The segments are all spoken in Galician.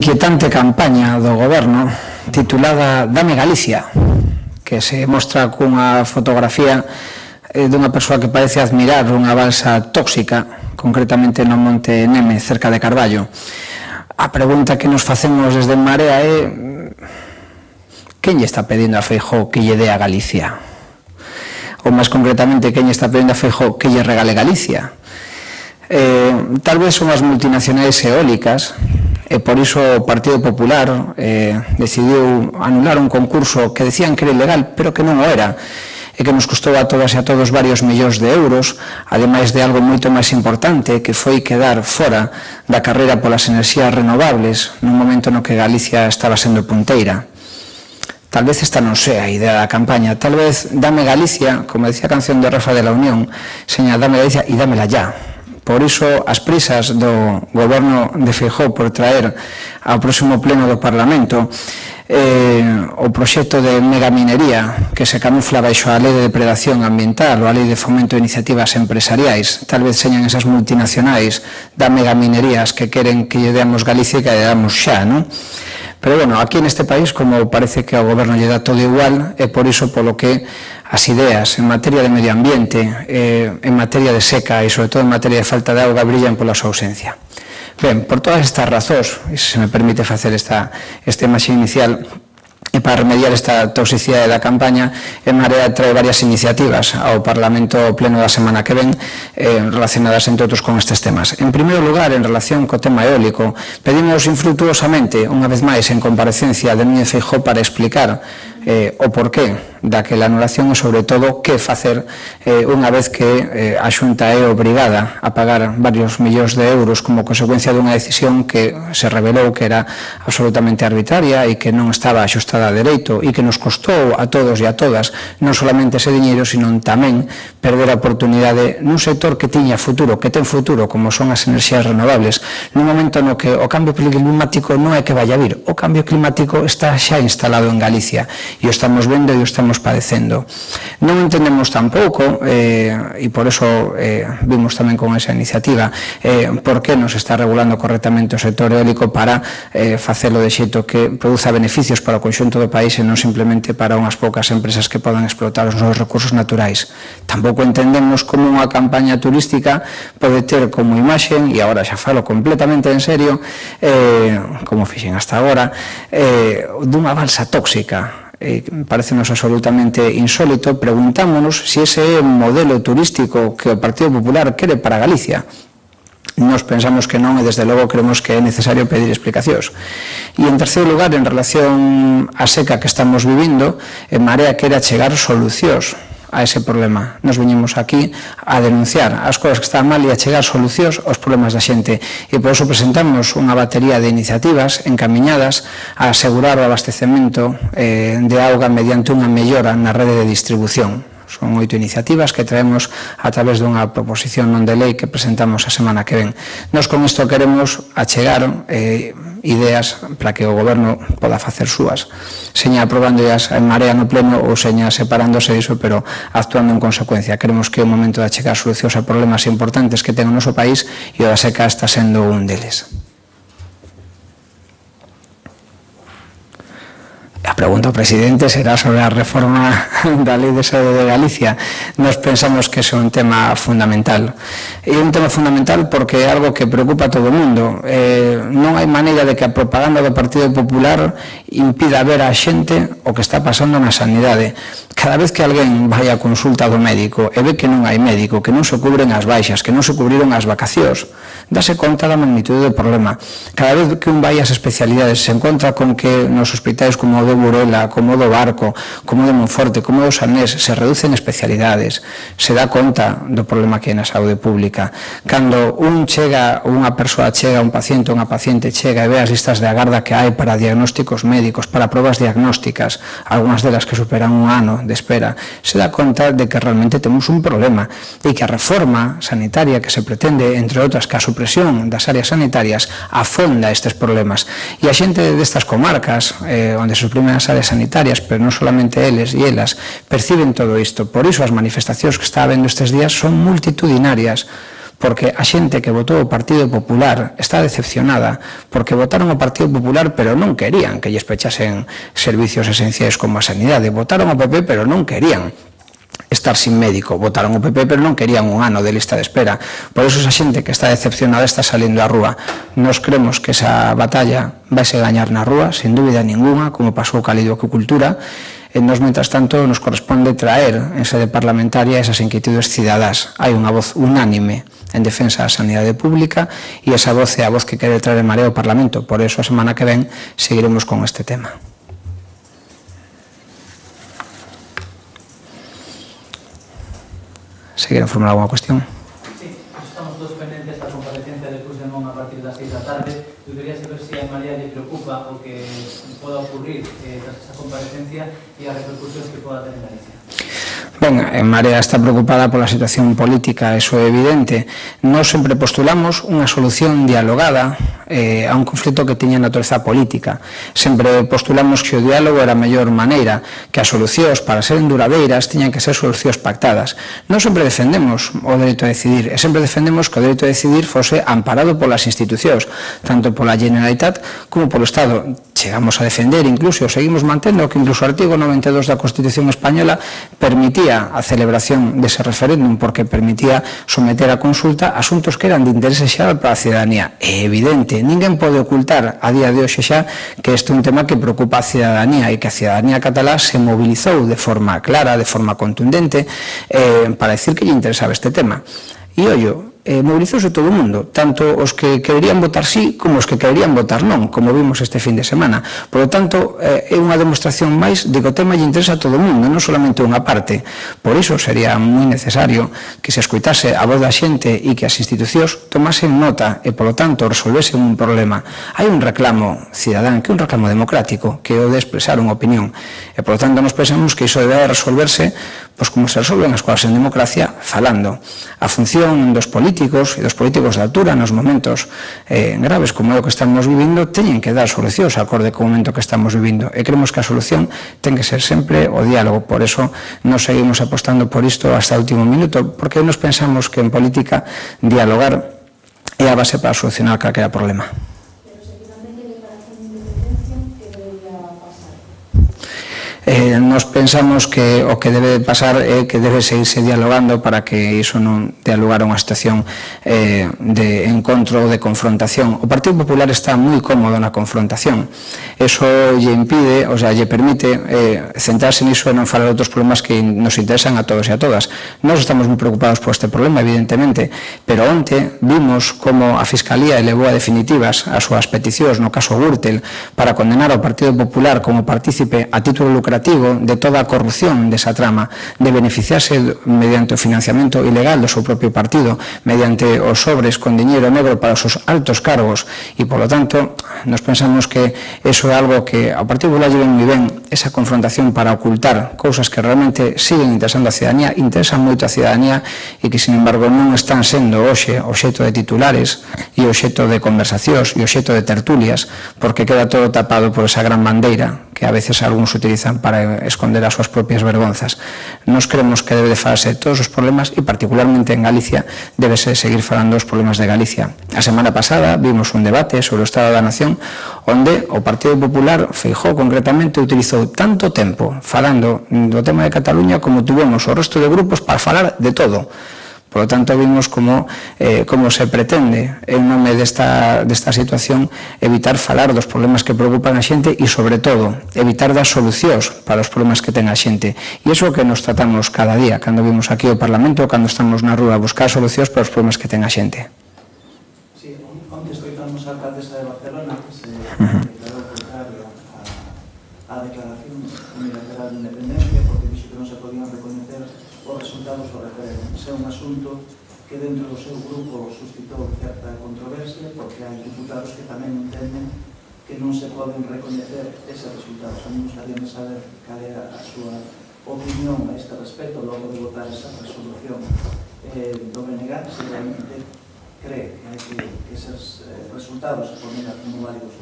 Inquietante campaña do Goberno titulada Dame Galicia, que se mostra cunha fotografía dunha persoa que parece admirar unha balsa tóxica, concretamente no Monte Neme, cerca de Carballo. A pregunta que nos facemos desde Marea é: quen lle está pedindo a Feijóo que lle dé a Galicia? Ou máis concretamente, quen lle está pedindo a Feijóo que lle regale Galicia? Tal vez son as multinacionais eólicas, e por iso o Partido Popular decidiu anular un concurso que decían que era ilegal, pero que non o era, e que nos custou a todas e a todos varios millóns de euros, ademais de algo moito máis importante, que foi quedar fora da carreira polas enerxías renovables nun momento no que Galicia estaba sendo punteira. Tal vez esta non sea a idea da campaña, tal vez Dame Galicia, como decía a canción de Rafa de la Unión, seña Dame Galicia e dámela ya. Por iso, as prisas do Goberno de Feijóo por traer ao próximo pleno do Parlamento o proxecto de megaminería que se camufla baixo a Lei de Depredación Ambiental ou a Lei de Fomento de Iniciativas Empresariais. Tal vez señan esas multinacionais da megaminería as que queren que lle demos Galicia e que lle damos xa, non? Pero, bueno, aquí neste país, como parece que ao Goberno lle dá todo igual, é por iso polo que as ideas en materia de medio ambiente, en materia de seca e, sobre todo, en materia de falta de auga, brillan pola súa ausencia. Ben, por todas estas razóns, e se me permite facer esta imaxe inicial, e para remediar esta toxicidade da campaña, en Marea trae varias iniciativas ao Parlamento pleno da semana que ven relacionadas, entre outros, con estes temas. En primeiro lugar, en relación co tema eólico, pedimos infrutuosamente, unha vez máis, en comparecencia de Núñez Feijóo para explicar o porqué daquela anulación e, sobre todo, que facer unha vez que a Xunta é obrigada a pagar varios millóns de euros como consecuencia dunha decisión que se revelou que era absolutamente arbitraria e que non estaba axustada a dereito e que nos costou a todos e a todas non solamente ese diñeiro, sino tamén perder a oportunidade nun sector que tiña futuro, que ten futuro, como son as enerxías renovables, nun momento no que o cambio climático non é que vaya a vir, o cambio climático está xa instalado en Galicia e o estamos vendo e o estamos padecendo. Non entendemos tampouco, e por eso vimos tamén con esa iniciativa, por que non se está regulando correctamente o sector eólico para facelo de xeito que produza beneficios para o conxunto do país e non simplemente para unhas poucas empresas que podan explotar os novos recursos naturais. Tampouco entendemos como unha campaña turística pode ter como imaxe, e agora xa falo completamente en serio, como fixen hasta agora, dunha balsa tóxica. Parécenos absolutamente insólito. Preguntámonos se ese é un modelo turístico que o Partido Popular quere para Galicia. Nos pensamos que non e, desde logo, creemos que é necesario pedir explicacións. E, en terceiro lugar, en relación á seca que estamos vivindo, en Marea quere achegar solucións a ese problema. Nos veñemos aquí a denunciar as cousas que están mal e a chegar solucións aos problemas da xente. E por iso presentamos unha batería de iniciativas encamiñadas a asegurar o abastecemento de auga mediante unha mellora na rede de distribución. Son 8 iniciativas que traemos a través dunha proposición non de lei que presentamos a semana que ven. Nos con isto queremos achegar ideas para que o Goberno poda facer súas, seña aprobándoas en Marea no pleno ou seña separándose diso, pero actuando en consecuencia. Queremos que é o momento de achegar solucións a problemas importantes que ten o noso país e o da seca está sendo un deles. A pregunta ao presidente será sobre a reforma da Lei de Saúde de Galicia. Nos pensamos que é un tema fundamental. E un tema fundamental porque é algo que preocupa a todo o mundo. Non hai maneira de que a propaganda do Partido Popular impida ver a xente o que está pasando na sanidade. Cada vez que alguén vai a consulta do médico e ve que non hai médico, que non se cubren as baixas, que non se cubriron as vacacións, dáse conta da magnitude do problema. Cada vez que un vai ás especialidades se encontra con que nos hospitais como o de Burela, como o do Barco, como o de Monforte, como o do Sanés, se reducen especialidades, se dá conta do problema que hai na saúde pública. Cando unha persoa chega, un paciente, unha paciente chega e ve as listas de agarda que hai para diagnósticos médicos, para probas diagnósticas, algunhas delas que superan un ano de espera, se dá conta de que realmente temos un problema e que a reforma sanitaria que se pretende, entre outras, que a supresión das áreas sanitarias afonda estes problemas. E a xente destas comarcas, onde se suprimen as áreas sanitarias, pero non solamente eles e elas, perciben todo isto. Por iso as manifestacións que está habendo estes días son multitudinarias, porque a xente que votou o Partido Popular está decepcionada porque votaron o Partido Popular pero non querían que lles pechasen servicios esenciais como a sanidade, votaron o PP pero non querían estar sin médico, votaron o PP pero non querían un ano de lista de espera. Por eso esa xente que está decepcionada está salindo á rúa. Nos creemos que esa batalla vai se gañar na rúa, sen dúbida ninguna, como pasou ca Lei de Acuicultura. Nos, mientras tanto, nos corresponde traer en sede parlamentaria esas inquietudes cidadás. Hai unha voz unánime en defensa da sanidade pública e esa voz é a voz que quere traer en Marea ao Parlamento. Por eso, a semana que ven, seguiremos con este tema. ¿Se quieren formular alguna cuestión? Sí, estamos todos pendientes da comparecencia de Puigdemont a partir das 6 da tarde. Eu quería saber se a María le preocupa o que poda ocurrir tras esa comparecencia e as repercusións que poda ter en Galicia. Ben, en Marea está preocupada pola situación política, eso é evidente. Nós sempre postulamos unha solución dialogada a un conflito que tiña natureza política. Sempre postulamos que o diálogo era a mellor maneira, que as solucións para seren duradeiras tiñan que ser solucións pactadas. Nós sempre defendemos o dereito a decidir e sempre defendemos que o dereito a decidir fose amparado polas institucións, tanto pola Generalitat como polo Estado. Chegamos a defender, incluso, seguimos mantendo que incluso o artigo 92 da Constitución Española permitía a celebración dese referéndum porque permitía someter a consulta asuntos que eran de interese xeral para a cidadanía. É evidente, ninguén pode ocultar a día de hoxe xa que este é un tema que preocupa a cidadanía e que a cidadanía catalá se mobilizou de forma clara, de forma contundente para decir que lle interesaba este tema. E ollo, mobilizouse todo o mundo, tanto os que quererían votar sí como os que quererían votar non, como vimos este fin de semana. Por lo tanto, é unha demostración máis de que o tema lle interesa a todo o mundo, non solamente unha parte. Por iso sería moi necesario que se escoitase a voz da xente e que as institucións tomasen nota e, por lo tanto, resolvesen un problema. Hai un reclamo cidadán, que é un reclamo democrático, que é o de expresar unha opinión. E, por lo tanto, nos pensamos que iso debe resolverse pois como se resolven as cousas en democracia, falando. A función dos políticos e dos políticos de altura nos momentos graves como é o que estamos vivindo teñen que dar solucións acorde co momento que estamos vivindo e creemos que a solución ten que ser sempre o diálogo. Por eso nos seguimos apostando por isto hasta o último minuto, porque nos pensamos que en política dialogar é a base para solucionar calquera problema. Nos pensamos que o que debe pasar é que debe seguirse dialogando para que iso non dea lugar a unha situación de encontro ou de confrontación. O Partido Popular está moi cómodo na confrontación. Eso lle impide, o sea, lle permite centrarse niso e non falar de outros problemas que nos interesan a todos e a todas. Nós estamos moi preocupados por este problema, evidentemente, pero onte vimos como a Fiscalía elevou a definitivas as súas peticións no caso Gürtel para condenar ao Partido Popular como partícipe a título lucrativo de toda a corrupción desa trama, de beneficiarse mediante o financiamento ilegal do seu propio partido, mediante os sobres con diñeiro negro para os seus altos cargos, e, por lo tanto, nos pensamos que eso é algo que ao Partido Popular lle ven moi ben, esa confrontación para ocultar cousas que realmente siguen interesando a cidadanía, interesan moito a cidadanía e que, sin embargo, non están sendo hoxe obxecto de titulares e obxecto de conversacións e obxecto de tertulias, porque queda todo tapado por esa gran bandeira que a veces algúns utilizan para esconder as súas propias vergonzas. Nos creemos que debe de falarse de todos os problemas e particularmente en Galicia debese seguir falando dos problemas de Galicia. A semana pasada vimos un debate sobre o Estado da Nación onde o Partido Popular, Feijóo concretamente, utilizou tanto tempo falando do tema de Cataluña como tuvemos o resto de grupos para falar de todo. Por lo tanto, vimos como se pretende, en nome desta situación, evitar falar dos problemas que preocupan a xente e, sobre todo, evitar dar solucións para os problemas que ten a xente. E iso é o que nos tratamos cada día, cando vimos aquí o Parlamento, cando estamos na rúa a buscar solucións para os problemas que ten a xente. Sí, onte escoitamos a alcaldesa de Barcelona que se declarou contraria á declaración unilateral de independencia porque dixo que non se podían recoñecer os resultados do referéndum. Ese é un asunto que dentro do seu grupo suscitou certa controversia porque hai diputados que tamén entenden que non se poden recoñecer eses resultados. A mí gustaría saber cal é a súa opinión a este respecto logo de votar esa resolución do BNG, se realmente cree que esos resultados se ponen como válidos.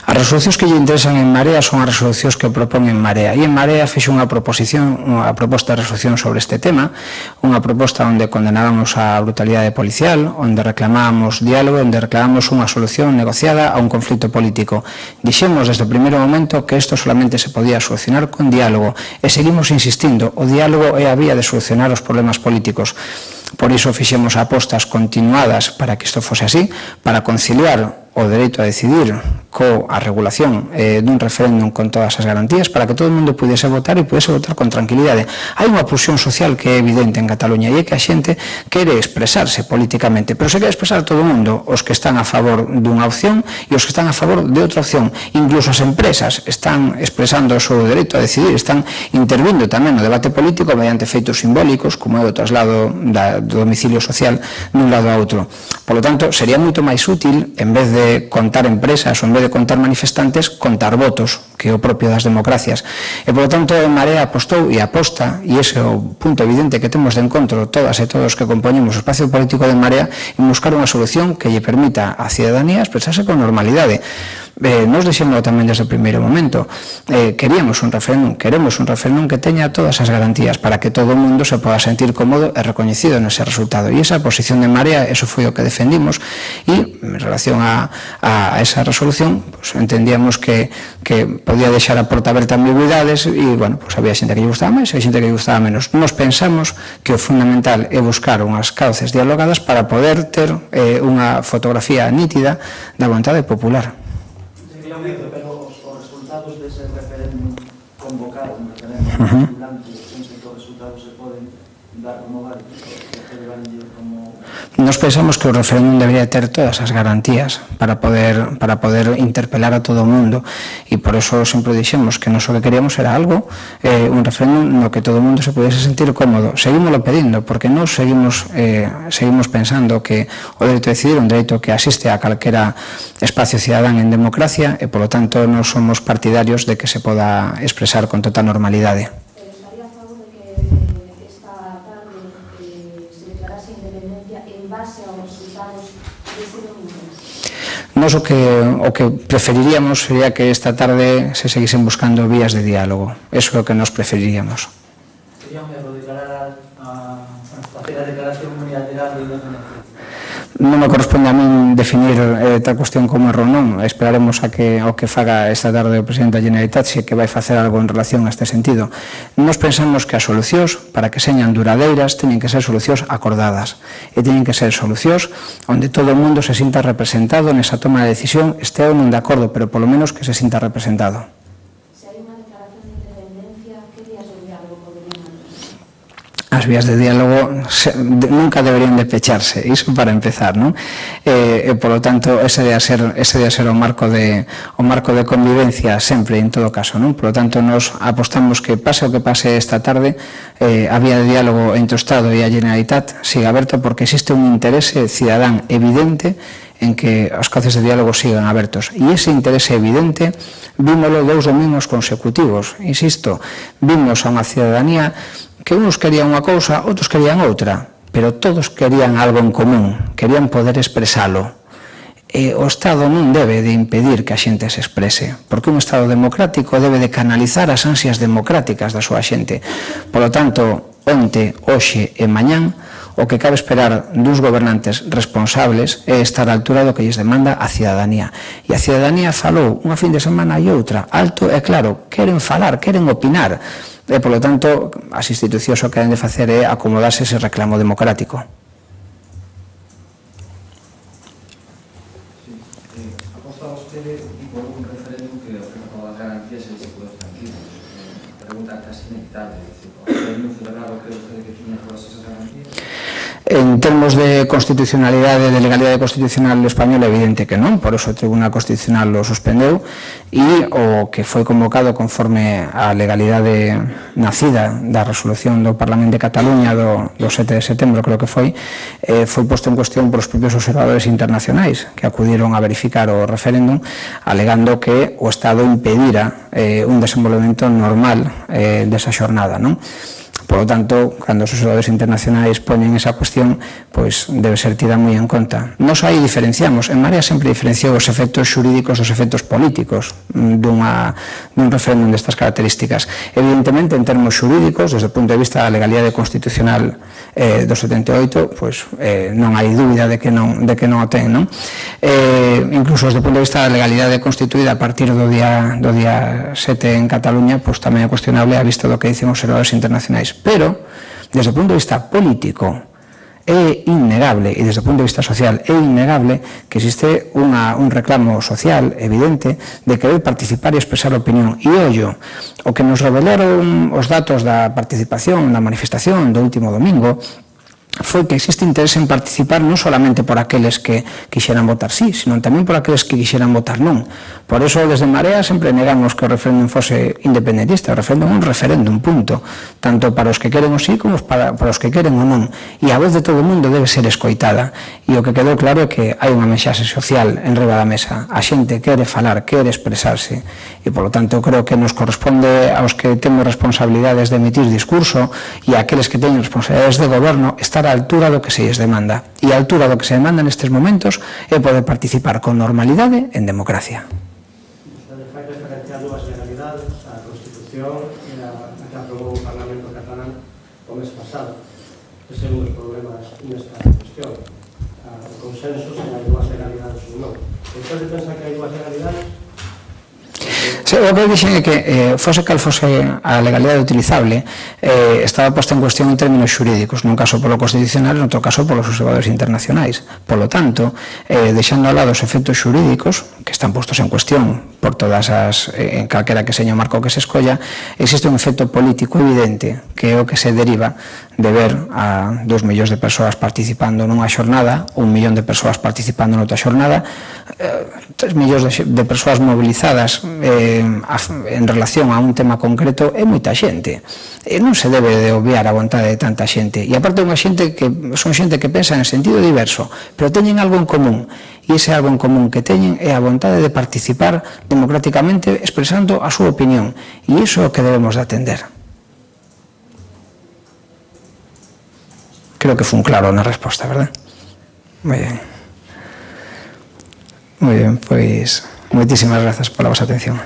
A As resolucións que lle interesan en Marea son as resolucións que propón en Marea, e en Marea fixe unha proposta de resolución sobre este tema, unha proposta onde condenábamos a brutalidade policial, onde reclamábamos diálogo, onde reclamábamos unha solución negociada a un conflito político. Dixemos desde o primeiro momento que isto solamente se podía solucionar con diálogo, e seguimos insistindo, o diálogo é a vía de solucionar os problemas políticos. Por iso fixemos apostas continuadas para que isto fose así, para conciliar o dereito a decidir coa regulación dun referéndum con todas as garantías, para que todo o mundo pudese votar e pudese votar con tranquilidade. Hai unha pulsión social que é evidente en Cataluña, e é que a xente quere expresarse políticamente, pero se quere expresar todo o mundo, os que están a favor dunha opción e os que están a favor de outra opción. Incluso as empresas están expresando o seu dereito a decidir, están intervindo tamén no debate político mediante feitos simbólicos, como é o traslado do domicilio social dun lado a outro. Por lo tanto, sería moito máis útil, en vez de contar empresas ou en vez de contar manifestantes, contar votos, que é o propio das democracias. E, por lo tanto, en Marea apostou e aposta, e ese é o punto evidente que temos de encontro todas e todos que compoñemos o espacio político de Marea, en buscar unha solución que lle permita á cidadanía expresarse con normalidade. Nos dixémoslo tamén desde o primeiro momento, queremos un referéndum que teña todas as garantías para que todo o mundo se poda sentir cómodo e recoñecido nese resultado, e esa posición de Marea, eso foi o que defendimos, e en relación a esa resolución entendíamos que podía deixar a porta aberta a ambigüidades, e bueno, había xente que lle gustaba máis e xente que lle gustaba menos. Nos pensamos que o fundamental é buscar unhas cauces dialogadas para poder ter unha fotografía nítida da vontade popular. Pero os resultados dese referéndum convocado, un referéndum vinculante, pensa que os resultados se poden dar como válidos, que levanlle como... Nos pensamos que o referéndum debería ter todas as garantías para poder interpelar a todo o mundo, e por eso sempre dixemos que nos o que queríamos era algo, un referéndum no que todo o mundo se pudese sentir cómodo. Seguímoslo pedindo, porque nos seguimos pensando que o dereito a decidir é un dereito que asiste a calquera espacio cidadán en democracia, e polo tanto non somos partidarios de que se poda expresar con total normalidade. Nos o que preferiríamos sería que esta tarde se seguisen buscando vías de diálogo. Eso é o que nos preferiríamos. Sería un erro declarar facer a declaración unilateral de independencia? Non me corresponde a min definir tal cuestión como erro non. Esperaremos ao que faga esta tarde o presidente da Generalitat, se que vai facer algo en relación a este sentido. Nos pensamos que as solucións, para que señan duradeiras, teñen que ser solucións acordadas, e teñen que ser solucións onde todo o mundo se sinta representado nesa toma de decisión, este ou non de acordo, pero polo menos que se sinta representado. As vías de diálogo nunca deberían de pecharse, iso para empezar, non? E, polo tanto, ese debe ser o marco de convivencia sempre, en todo caso, non? Por lo tanto, nos apostamos que pase o que pase esta tarde, a vía de diálogo entre o Estado e a Generalitat siga aberta, porque existe un interese cidadán evidente en que os cauces de diálogo sigan abertos. E ese interese evidente vímolo 2 domingos consecutivos. Insisto, vimos a unha cidadanía que uns querían unha cousa, outros querían outra, pero todos querían algo en común, querían poder expresalo. E o Estado non debe de impedir que a xente se exprese, porque un Estado democrático debe de canalizar as ansias democráticas da súa xente. Por lo tanto, onte, hoxe e mañán, o que cabe esperar duns gobernantes responsables é estar á altura do que lles demanda a cidadanía. E a cidadanía falou unha fin de semana e outra, alto e claro, queren falar, queren opinar. E, por lo tanto, as institucións o que deben de facer é acomodarse ese reclamo democrático. Aposta vostede por un referéndum que ofrece todas as garantías e se puede tranquilo. Pregunta casi inevitable. O referéndum celebrado cree vostede que tiña todas esas garantías? En termos de constitucionalidade, de legalidade constitucional española, evidente que non, por eso o Tribunal Constitucional o suspendeu, e o que foi convocado conforme a legalidade nacida da resolución do Parlamento de Cataluña do 7 de setembro, creo que foi posto en cuestión por os propios observadores internacionais que acudiron a verificar o referéndum, alegando que o Estado impedira un desenvolvemento normal desa xornada, non? Por lo tanto, cando os observadores internacionais poñen esa cuestión, pois debe ser tida moi en conta. Nos aí diferenciamos, en Marea sempre diferenciou os efectos xurídicos dos efectos políticos dun referéndum destas características. Evidentemente, en termos xurídicos, desde o punto de vista da legalidade constitucional do 78, pois non hai dúbida de que non o ten, non? Incluso desde o punto de vista da legalidade constituída a partir do día 7 en Cataluña, pois tamén é cuestionable a vista do que dicen os observadores internacionais. Pero, desde o punto de vista político, é innegable, e desde o punto de vista social é innegable que existe un reclamo social evidente de querer participar e expresar opinión. E ollo, o que nos revelaron os datos da participación na manifestación do último domingo foi que existe interés en participar non solamente por aqueles que quixeran votar sí, sino tamén por aqueles que quixeran votar non. Por eso, desde Marea, sempre negamos que o referéndum fose independentista. O referéndum é un referéndum, punto. Tanto para os que queren o sí como para os que queren o non. E a voz de todo o mundo debe ser escoitada. E o que quedou claro é que hai unha mensaxe social en riba da mesa. A xente quere falar, quere expresarse. E, polo tanto, creo que nos corresponde aos que temos responsabilidades de emitir discurso e a aqueles que teñen responsabilidades de goberno estar a altura do que se lles demanda. E a altura do que se demanda nestes momentos é poder participar con normalidade en democracia. Vostede fai referencia a dúas legalidades, a Constitución e a que aprobou o Parlamento catalán o mes pasado. Ese é un dos problemas nesta cuestión. O consenso se hai dúas legalidades ou non. Vostede pensa que hai dúas legalidades? O que dixen é que, fose cal fose a legalidade utilizable, estaba posta en cuestión en términos xurídicos, nun caso polo Constitucional, en outro caso polos observadores internacionais. Polo tanto, deixando ao lado os efectos xurídicos, que están postos en cuestión por todas as, en calquera que seña o marco que se escolla, existe un efecto político evidente, que é o que se deriva de ver a 2 millóns de persoas participando nunha xornada, 1 millón de persoas participando noutra xornada, 3 millóns de persoas movilizadas en relación a un tema concreto é moita xente. Non se debe de obviar a vontade de tanta xente. E aparte unha xente que son xente que pensa en sentido diverso, pero teñen algo en común. E ese algo en común que teñen é a vontade de participar democráticamente expresando a súa opinión. E iso é o que debemos de atender. Creo que fue claro na resposta, verdad? Moi ben. Moi ben, pois moitísimas grazas pola vosa atención.